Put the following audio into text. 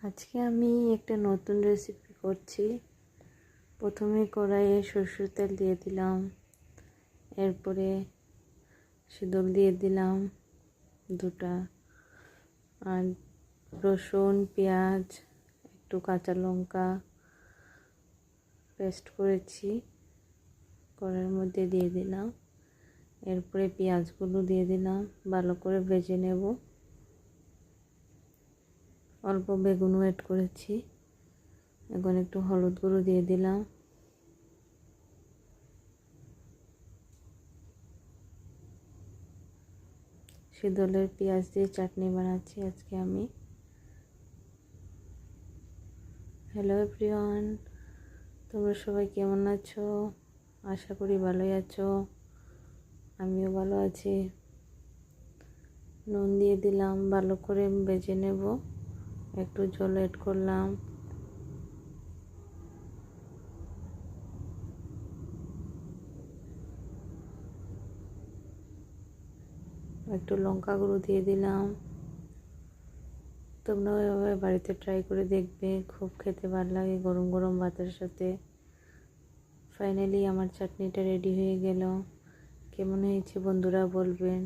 আজকে আমি একটা নতুন রেসিপি করছি। প্রথমে কড়াইয়ে সরষের তেল দিয়ে দিলাম, এরপরে সিঁদুর দিয়ে দিলাম দুটা, আর রসুন, পেঁয়াজ, একটু কাঁচা লঙ্কা পেস্ট করেছি কড়াইয়ের মধ্যে দিয়ে দিলাম। এরপরে পেঁয়াজগুলো দিয়ে দিলাম, ভালো করে ভেজে নেব। অল্প বেগুনও অ্যাড করেছি। এখন একটু হলুদ গুঁড়ো দিয়ে দিলাম। শীতলের পেঁয়াজ দিয়ে চাটনি বানাচ্ছি আজকে আমি। হ্যালো এভরিওয়ান, তোমরা সবাই কেমন আছো? আশা করি ভালোই আছো, আমিও ভালো আছি। নুন দিয়ে দিলাম, ভালো করে ভেজে নেব। একটু জল অ্যাড করলাম। একটু লঙ্কা গুঁড়ো দিয়ে দিলাম। তোমরাও এভাবে বাড়িতে ট্রাই করে দেখবে, খুব খেতে ভালো লাগে গরম গরম ভাতের সাথে। ফাইনালি আমার চাটনিটা রেডি হয়ে গেল। কেমন হয়েছে বন্ধুরা বলবেন।